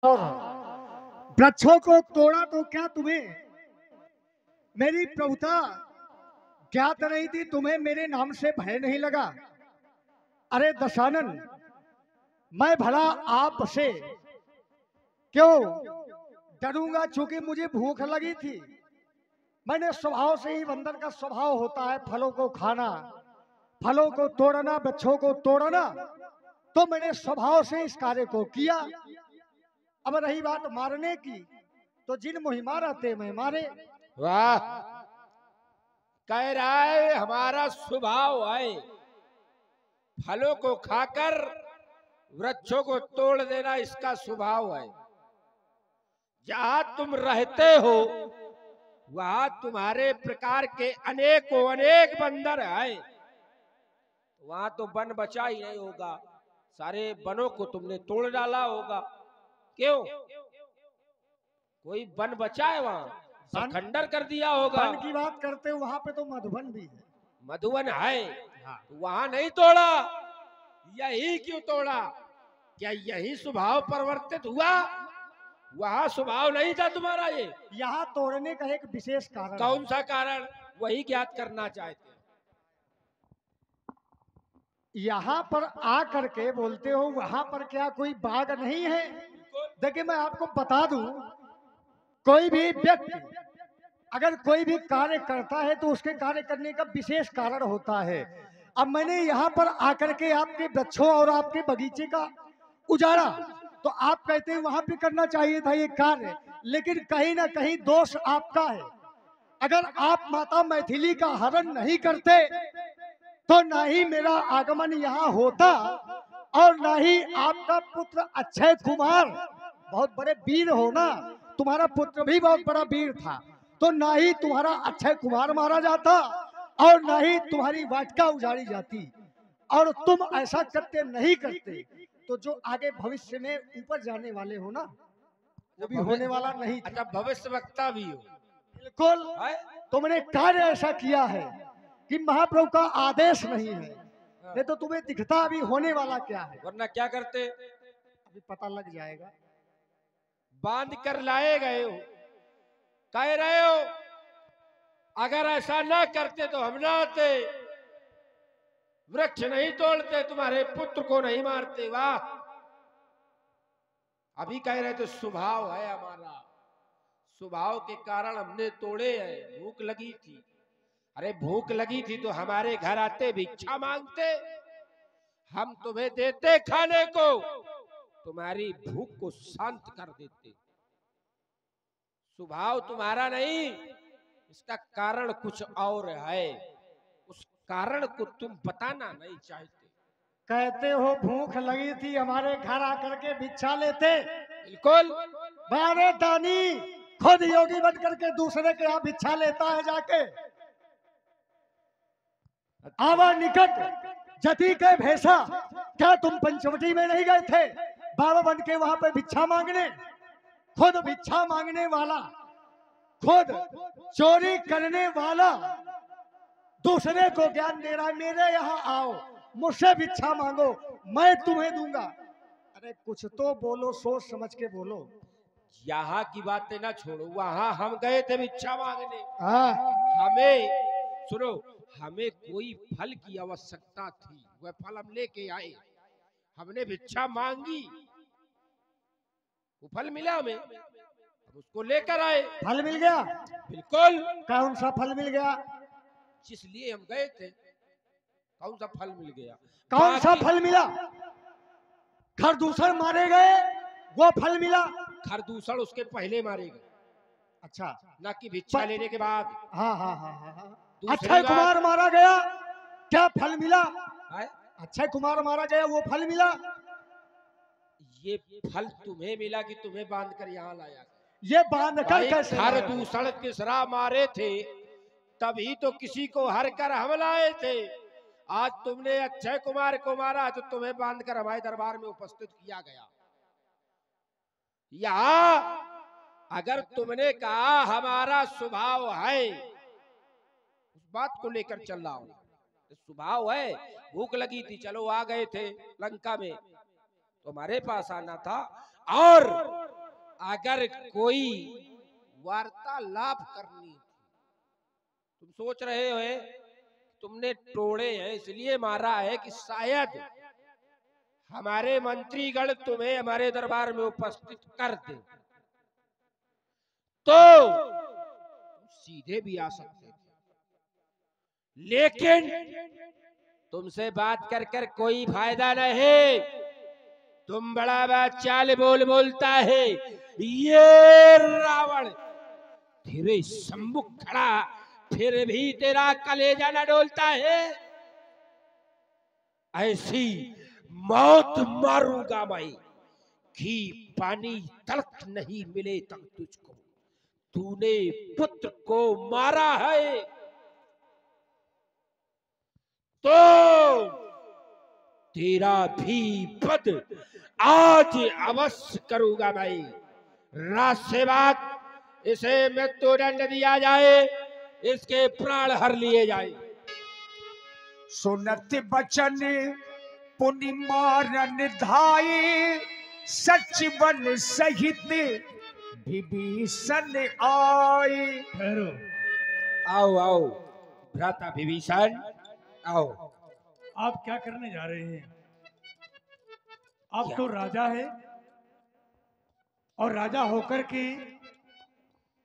और वृक्षों को तोड़ा तो क्या तुम्हें मेरी प्रभुता ज्ञात नहीं थी? तुम्हें मेरे नाम से भय नहीं लगा? अरे दशानन, मैं भला आपसे क्यों डरूंगा? चूंकि मुझे भूख लगी थी। मैंने स्वभाव से ही, बंदर का स्वभाव होता है फलों को खाना, फलों को तोड़ना, वृक्षों को तोड़ना, तो मैंने स्वभाव से इस कार्य को किया। अब रही बात मारने की, तो जिन मुहि मारा ते मैं मारे। वाह, कह रहा है हमारा स्वभाव है फलों को खाकर वृक्षों को तोड़ देना, इसका स्वभाव है। जहां तुम रहते हो वहां तुम्हारे प्रकार के अनेकों अनेक बंदर है, वहां तो वन बचा ही नहीं होगा, सारे वनों को तुमने तोड़ डाला होगा। क्यों? कोई वन बचा है? वहां सब खंडर कर दिया होगा। वन की बात करते हो, वहां पे तो मधुबन भी है। मधुबन है, हाँ। तो वहां नहीं तोड़ा, यही क्यों तोड़ा? क्या यही स्वभाव परिवर्तित हुआ? वहां स्वभाव नहीं था तुम्हारा ये? यहाँ तोड़ने का एक विशेष कारण। कौन सा कारण? वही ज्ञात करना चाहते हैं। यहाँ पर आ करके बोलते हो वहां पर क्या कोई बाग नहीं है? देखिए मैं आपको बता दूं, कोई भी व्यक्ति अगर कोई भी कार्य करता है तो उसके कार्य करने का विशेष कारण होता है। अब मैंने यहाँ पर आकर के आपके वृक्षों और आपके बगीचे का उजाड़ा, तो आप कहते हैं वहां पे करना चाहिए था ये कार्य, लेकिन कहीं ना कहीं दोष आपका है। अगर आप माता मैथिली का हरण नहीं करते तो ना ही मेरा आगमन यहाँ होता, और ना ही आपका पुत्र अक्षय कुमार, बहुत बड़े वीर हो ना, तुम्हारा पुत्र भी बहुत बड़ा वीर था, तो ना ही तुम्हारा अक्षय कुमार मारा जाता और ना ही तुम्हारी वाटिका उजाड़ी जाती। और तुम ऐसा करते नहीं करते तो जो आगे भविष्य में ऊपर जाने वाले हो ना, वो भी होने वाला नहीं था। अच्छा, भविष्य वक्ता भी हो? बिल्कुल। तुमने कार्य ऐसा किया है कि महाप्रभु का आदेश नहीं है, नहीं तो तुम्हें दिखता अभी होने वाला क्या है। वरना क्या करते? अभी पता लग जाएगा। बांध कर लाए गए हो, कह रहे हो अगर ऐसा ना करते तो हम ना आते, वृक्ष नहीं तोड़ते, तुम्हारे पुत्र को नहीं मारते। वाह, अभी कह रहे थे स्वभाव है हमारा, स्वभाव के कारण हमने तोड़े हैं। भूख लगी थी। अरे भूख लगी थी तो हमारे घर आते, भिक्षा मांगते, हम तुम्हें देते खाने को, तुम्हारी भूख को शांत कर देते। स्वभाव तुम्हारा नहीं, इसका कारण कुछ और है, उस कारण को तुम बताना नहीं चाहते। कहते हो भूख लगी थी, हमारे घर आकर के भिक्षा लेते। बिल्कुल। बारे दानी खुद योगी बन करके दूसरे के यहाँ भिक्षा लेता है जाके। आवा निकट जति के भैसा, क्या तुम पंचवटी में नहीं गए थे बाबा बन के वहां पे भिक्षा मांगने? खुद भिक्षा मांगने वाला, खुद चोरी करने वाला दूसरे को ज्ञान दे रहा है, मेरे यहाँ आओ, मुझसे भिक्षा मांगो, मैं तुम्हें दूंगा। अरे कुछ तो बोलो, सोच समझ के बोलो। यहाँ की बातें ना छोड़ो, वहां हम गए थे भिक्षा मांगने। हमें सुनो, हमें कोई फल की आवश्यकता थी, वह फल हम लेके आए। हमने भिक्षा मांगी, वो फल मिला हमें, उसको लेकर आए। फल मिल गया? बिल्कुल। कौन सा फल मिल गया? जिस लिए हम गए थे, कौन सा फल मिल गया? कौन सा फल मिला? खरदूषण मारे गए वो फल मिला? खरदूषण उसके पहले मारे गए। अच्छा, ना कि भिक्षा लेने के बाद। हाँ हाँ हाँ हाँ। अक्षय कुमार मारा गया, क्या फल मिला? अक्षय कुमार मारा गया, वो फल मिला? ये फल तुम्हें मिला कि तुम्हें बांध कर यहाँ लाया? ये बांध कर कैसे? खरदूषण किसरा मारे थे, तभी तो किसी को हर कर हम लाए थे। आज तुमने अक्षय कुमार को मारा तो तुम्हें बांधकर हमारे दरबार में उपस्थित किया गया। यहाँ अगर तुमने कहा हमारा स्वभाव है, उस बात को लेकर चल रहा हूं। स्वभाव है, भूख लगी थी, चलो आ गए थे लंका में, तो हमारे पास आना था। और अगर कोई वार्तालाप करनी थी, तुम सोच रहे हो तुमने तोड़े हैं इसलिए मारा है कि शायद हमारे मंत्रीगण तुम्हें हमारे दरबार में उपस्थित कर दे, तो सीधे भी आ सकते थे, लेकिन तुमसे बात कर कर कोई फायदा नहीं। तुम बड़ा चाल बोलता है। ये रावण तेरे सम्मुख खड़ा फिर भी तेरा कलेजा न डोलता है। ऐसी मौत मारूंगा मैं कि पानी तलक नहीं मिले तक तुझको। तूने पुत्र को मारा है तो तेरा भी वध आज अवश्य करूंगा मैं। रात से बात इसे मृत्युदंड दिया जाए, इसके प्राण हर लिए जाए। सुनत बचन पुनि मारन धाये, सच बन सहित विभीषण आए। ठहरो, आओ आओ भ्राता विभीषण आओ। आप क्या करने जा रहे हैं? आप तो राजा है और राजा होकर के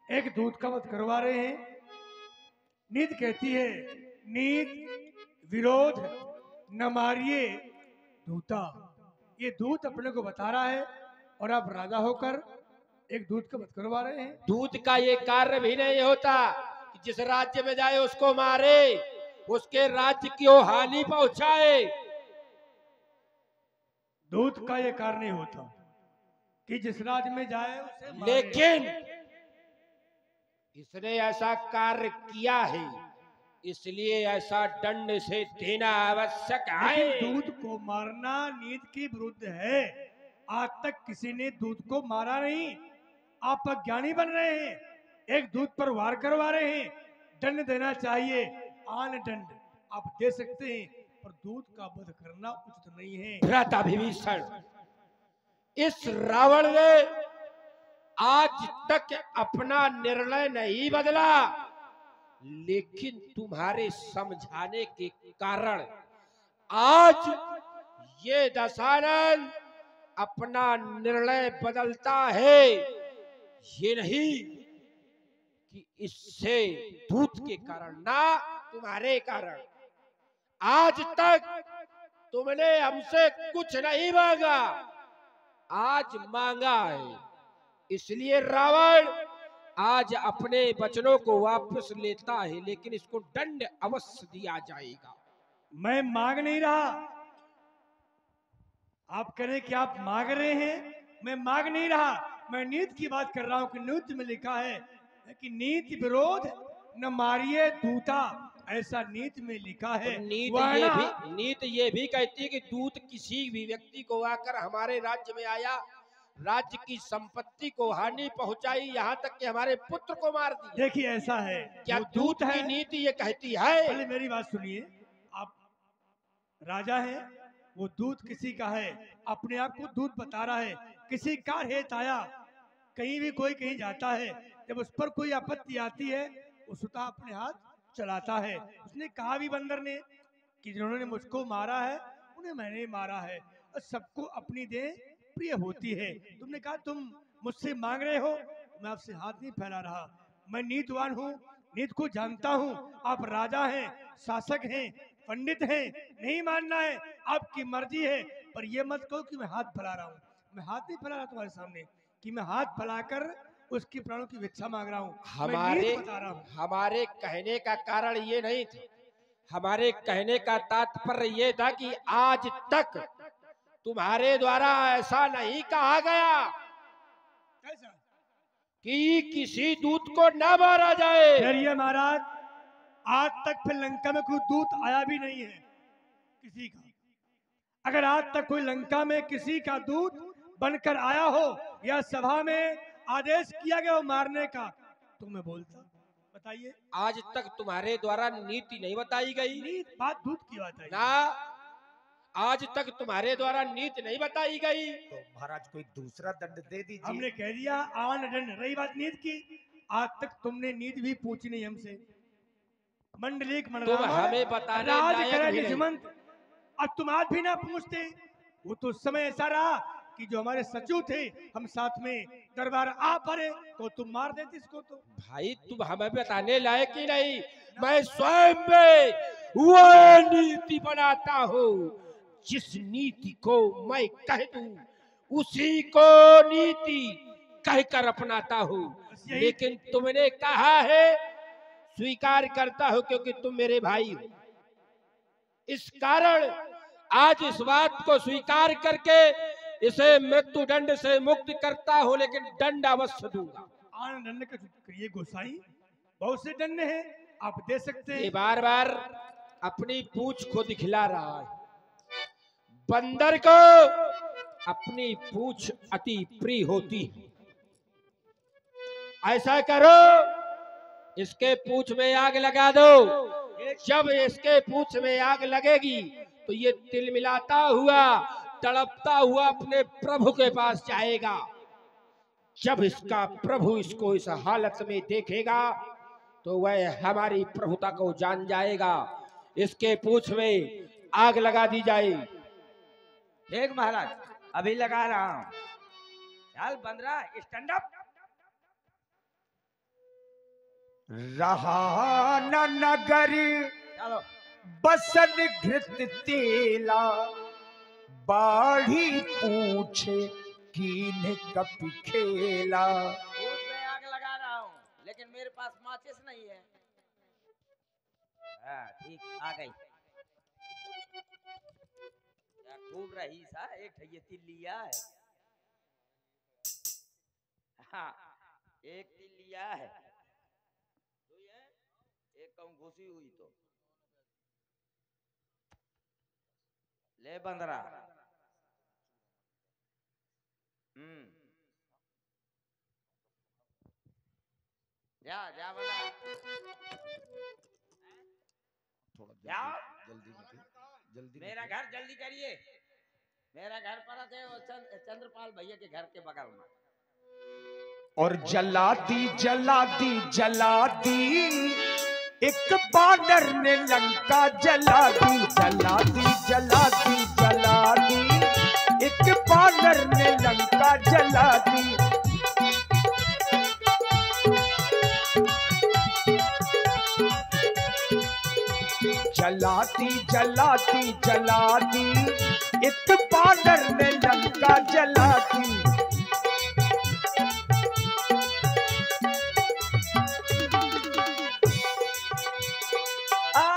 एक दूत का वध करवा रहे हैं। नीति कहती है, नीति विरोध न मारिए दूता। ये दूत अपने को बता रहा है और आप राजा होकर एक दूत का वध करवा रहे हैं। दूत का ये कार्य भी नहीं होता कि जिस राज्य में जाए उसको मारे, उसके राज्य की हानि पहुंचाए। दूत का ये कार्य नहीं होता कि जिस राज्य में जाए उसे मारे। लेकिन इसने ऐसा कार्य किया है, इसलिए ऐसा दंड से देना आवश्यक है। लेकिन दूत को मारना नीति के विरुद्ध है। आज तक किसी ने दूत को मारा नहीं। आप अज्ञानी बन रहे हैं, एक दूत पर वार करवा रहे हैं। दंड देना चाहिए, आन दंड आप दे सकते हैं, पर दूत का वध करना उचित नहीं है। भ्राता विभीषण, इस रावण ने आज तक अपना निर्णय नहीं बदला, लेकिन तुम्हारे समझाने के कारण आज ये दशानन अपना निर्णय बदलता है। ये नहीं कि इससे दूत के कारण, ना तुम्हारे कारण। आज तक तुमने हमसे कुछ नहीं मांगा, आज मांगा है, इसलिए रावण आज अपने वचनों को वापस लेता है, लेकिन इसको दंड अवश्य दिया जाएगा। मैं मांग नहीं रहा। आप कह रहे हैं कि आप मांग रहे हैं, मैं मांग नहीं रहा। मैं नीति की बात कर रहा हूं कि नीति में लिखा है कि नीति विरोध न मारिए दूता, ऐसा नीति में लिखा है। नीति ये भी कहती है कि दूत किसी भी व्यक्ति को आकर हमारे राज्य में आया, राज्य की संपत्ति को हानि पहुंचाई, यहाँ तक कि हमारे पुत्र को मार दिया। देखिए ऐसा है, क्या दूत की नीति ये कहती है? पहले मेरी बात सुनिए। आप राजा हैं, वो दूत किसी का है, अपने आप को दूत बता रहा है। किसी का हेत आया, कहीं भी कोई कहीं जाता है, जब उस पर कोई आपत्ति आती है वो स्वतः अपने हाथ चलाता है। उसने कहा भी बंदर ने कि जिन्होंने मुझको मारा है उन्हें मैंने मारा है, और सबको अपनी देह प्रिय होती है। तुमने कहा तुम मुझसे मांग रहे हो, मैं आपसे हाथ नहीं फैला रहा। मैं नीतिवान हूँ, नीति को जानता हूँ। आप राजा हैं, शासक हैं, पंडित हैं, नहीं मानना है आपकी मर्जी है, पर ये मत कहो कि मैं हाथ फैला रहा हूँ। मैं हाथ नहीं फैला रहा तुम्हारे सामने कि मैं हाथ फैलाकर उसकी प्राणों की भिक्षा मांग रहा हूँ। हमारे कहने का कारण ये नहीं था। हमारे कहने का तात्पर्य ये था कि आज तक तुम्हारे द्वारा ऐसा नहीं कहा गया कि किसी दूत को न मारा जाए। डरिए महाराज, आज तक फिर लंका में कोई दूत आया भी नहीं है किसी का। अगर आज तक कोई लंका में किसी का दूत बनकर आया हो या सभा में आदेश किया गया हो मारने का, तो मैं बोलता। बताइए, आज तक तुम्हारे द्वारा नीति नहीं बताई गई। बात दूत की बात है ना, आज तक तुम्हारे द्वारा नीति नहीं बताई गई। तो महाराज कोई दूसरा दंड दे दीजिए। हमने कह दिया आन दंड। रही बात नीत की, आज तक तुमने नीत भी पूछी नहीं हमसे। मंडलिक तुम हमें बताने लायक भी नहीं। अब तुम आज भी ना पूछते। वो तो समय ऐसा रहा कि जो हमारे सचिव थे हम साथ में दरबार आ पड़े तो तुम मार देते इसको। तो भाई तुम हमें बताने लायक ही नहीं। मैं स्वयं में वह नीति बनाता हूँ जिस नीति को मैं कह दूं उसी को नीति कहकर अपनाता हूँ। लेकिन तुमने कहा है, स्वीकार करता हो क्योंकि तुम मेरे भाई हो। इस कारण आज इस बात को स्वीकार करके इसे मृत्यु दंड से मुक्त करता हूं, लेकिन दंड अवश्य दूंगा। आन दंड का ये गोसाई बहुत से दंड हैं, आप दे सकते हैं। ये बार बार अपनी पूंछ को दिखला रहा है। बंदर को अपनी पूंछ अति प्रिय होती है। ऐसा करो, इसके पूंछ में आग लगा दो। जब इसके पूंछ में आग लगेगी तो ये तिलमिलाता हुआ तड़पता हुआ अपने प्रभु के पास जाएगा। जब इसका प्रभु इसको इस हालत में देखेगा तो वह हमारी प्रभुता को जान जाएगा। इसके पूंछ में आग लगा दी जाए। ठीक महाराज, अभी लगा रहा हूं। चल बंदरा, स्टैंड अप। रहा न नगर चलो। बसन घृत तेला, बाढ़ी पूछे कीन कपि खेला। दूध में आग लगा रहा हूँ, लेकिन मेरे पास माचिस नहीं है। हाँ ठीक, आ गई। खूब रही सा, एक ये तिल्लिया है। हाँ, एक तिल्लिया है। एक कम घुसी हुई तो ले बंदरा। जा जा बंदरा, थोड़ा जल्दी मेरा घर जल्दी करिए। मेरा घर पर थे वो चंद्रपाल भैया के घर के बगल में। और जला दी जला दी जला दी, एक बानर ने लंका जला दी। जला दी जला दी जला दी, एक बानर ने लंका जला दी। जलाती जलाती जलाती, एक बानर ने लंका जला दी।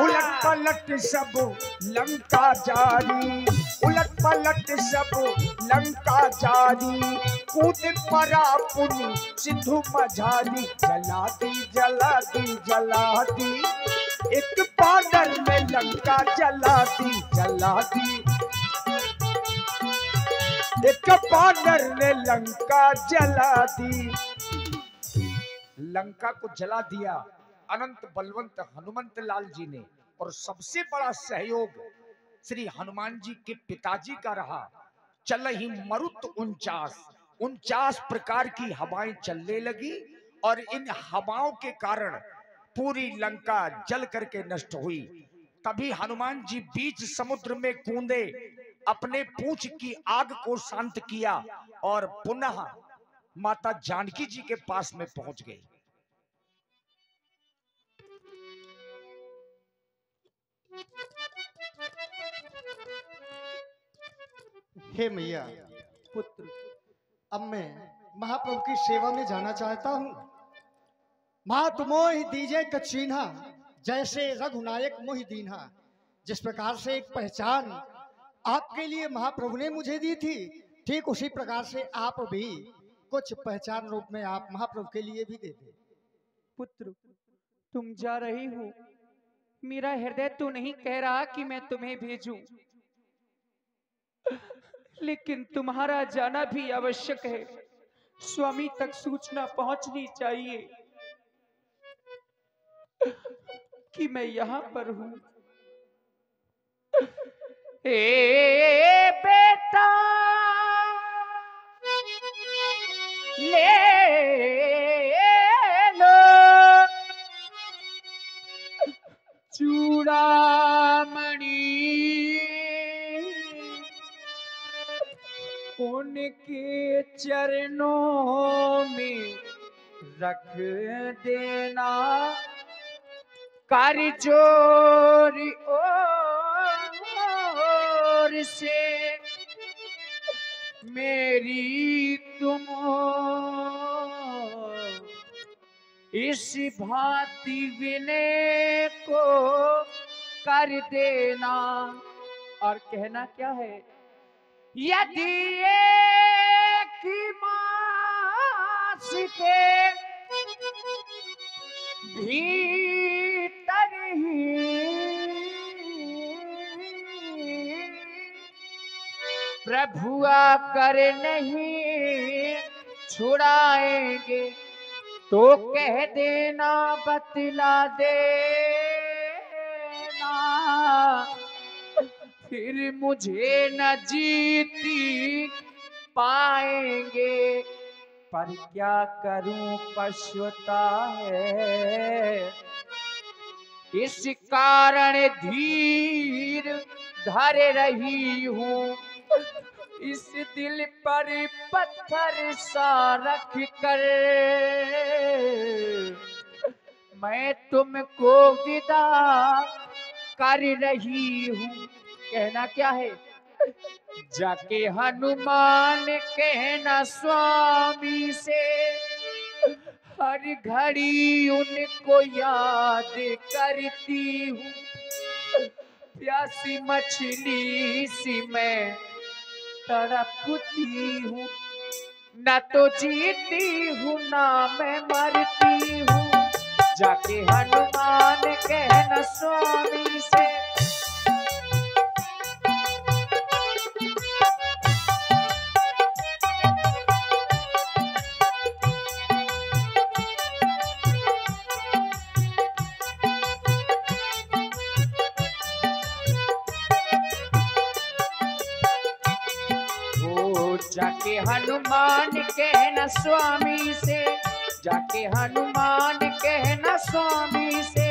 उलट पलट सब लंका जारी, उलट पलट सब लंका जारी। कूद परा पुनि सिंधु मझारी। जला दी जला दी जला दी, एक बानर ने लंका जला दी। जला दी, एक बानर ने लंका जला दी। लंका को जला दिया अनंत बलवंत हनुमंत लाल जी ने। और सबसे बड़ा सहयोग श्री हनुमान जी के पिताजी का रहा। चल ही मरुत 49 प्रकार की हवाएं चलने लगी और इन हवाओं के कारण पूरी लंका जल करके नष्ट हुई। तभी हनुमान जी बीच समुद्र में कूदे, अपने पूंछ की आग को शांत किया और पुनः माता जानकी जी के पास में पहुंच गए। हे मैया पुत्र, अब मैं महाप्रभु की सेवा में जाना चाहता हूँ। मात मोहि दीजे कचीन्हा, जैसे रघुनायक मोहि दीन्हा। जिस प्रकार से एक पहचान आपके लिए महाप्रभु ने मुझे दी थी, ठीक उसी प्रकार से आप भी कुछ पहचान रूप में आप महाप्रभु के लिए भी दे दे। पुत्र, तुम जा रही हो, मेरा हृदय तो नहीं कह रहा कि मैं तुम्हें भेजूं, लेकिन तुम्हारा जाना भी आवश्यक है। स्वामी तक सूचना पहुंचनी चाहिए कि मैं यहां पर हूं। ए बेटा ले लो चूड़ामणि, उनके चरणों में रख देना, कर जोरी ओर से मेरी तुम इस भांति विनय को कर देना। और कहना क्या है, यदि एक मास के भीतर ही प्रभु आकर नहीं छुड़ाएंगे तो कह देना, बतला देना, फिर मुझे न जीती पाएंगे। पर क्या करूं पछता है, इस कारण धीर धर रही हूँ, इस दिल पर पत्थर सा रख कर मैं तुमको विदा कर रही हूँ। कहना क्या है, जाके हनुमान कहना स्वामी से, हर घड़ी उनको याद करती हूँ, प्यासी मछली सी मैं तड़पती हूँ, न तो जीती हूँ ना मैं मरती हूँ। जाके हनुमान कहना स्वामी से, जाके हनुमान कहना स्वामी से, जाके हनुमान कहना स्वामी से,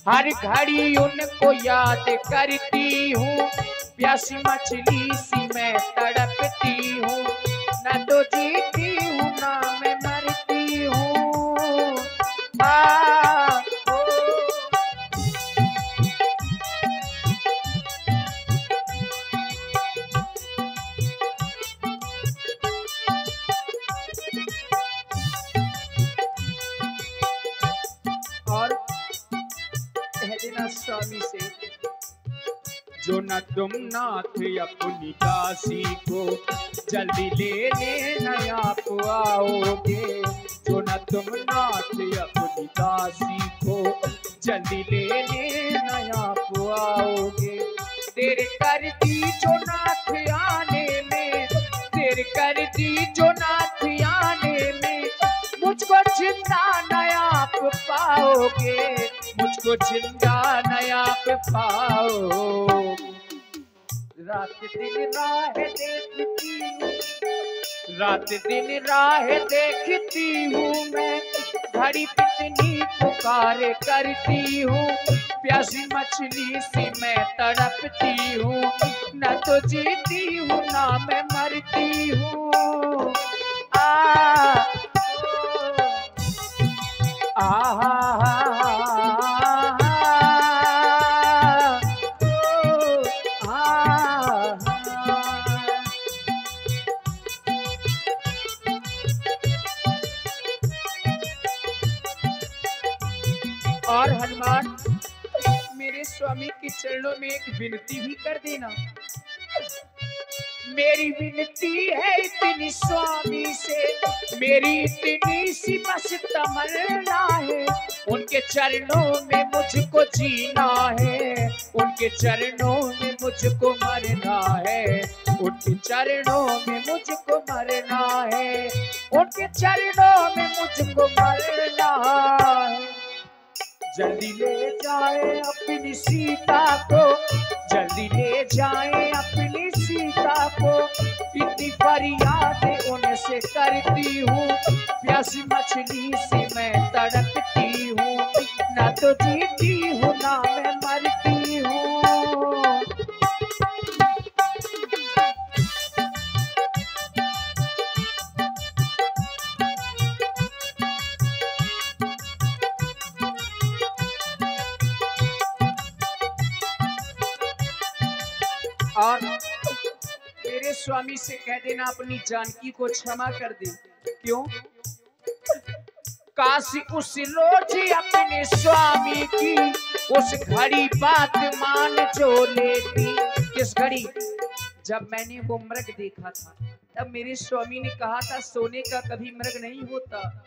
हर घड़ी उनको याद करती हूँ, प्यासी मछली सी मैं तड़पती हूँ, न तो जीती हूँ ना मैं मरती हूँ। स्वामी से, जो न तुम नाथ अपनी काशी को जल्दी लेने नया आओगे, जो न तुम नाथ अपनी काशी को जल्दी लेने नया आओगे। देर कर दी जो नाथ आने में, देर कर दी जो नाथ आने में, मुझको जिंदा नया पाओगे, मुझको जिंदा नया पाओ। रात दिन राह देखती हूँ, रात दिन राह देखती हूँ मैं, घड़ी कितनी पुकार करती हूँ, प्यासी मछली सी मैं तड़पती हूँ, न तो जीती हूँ ना मैं मरती हूँ। और हनुमान मेरे स्वामी के चरणों में एक विनती भी कर देना। मेरी विनती है इतनी स्वामी से, मेरी इतनी सी बस तमन्ना है, उनके चरणों में मुझको जीना है, उनके चरणों में मुझको मरना है, उनके चरणों में मुझको मरना है, उनके चरणों में मुझको मरना है। जल्दी ले जाए अपनी सीता को, जल्दी ले जाए अपनी सीता को। इतनी फरियाद उनसे करती हूँ, प्यासी मछली से मैं तड़पती हूँ। ना तो जीती हूँ ना मैं मरती हूँ। और मेरे स्वामी से कह देना अपनी जानकी को क्षमा कर दे। क्यों? काशी उस रोज अपने स्वामी की उस घड़ी बात मान जो लेती। किस घड़ी? जब मैंने वो मृग देखा था, तब मेरे स्वामी ने कहा था सोने का कभी मृग नहीं होता,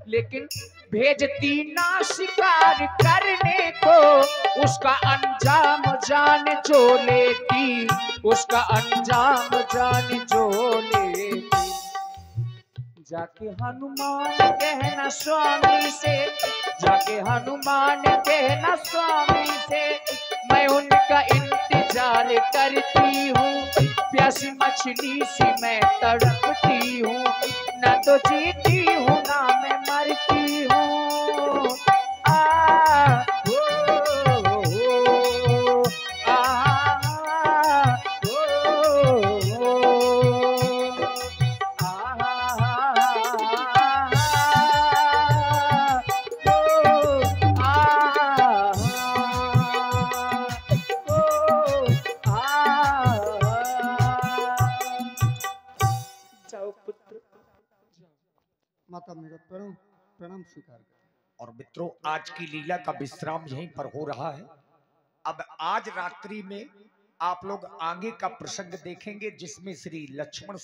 लेकिन भेजती ना शिकार करने को, उसका अंजाम जान जो लेती, उसका अंजाम जान जो लेती। जाके हनुमान कहना स्वामी से, जाके हनुमान कहना स्वामी से, मैं उनका इंतजार करती हूँ। प्यासी मछली सी मैं तड़पती हूँ, ना तो जीती हूँ ना मैं मरती हूँ। माता मेरा प्रणाम स्वीकार कर। और मित्रों, आज की लीला का विश्राम यहीं पर हो रहा है। अब आज रात्रि में आप लोग आगे का प्रसंग देखेंगे, जिसमें श्री लक्ष्मण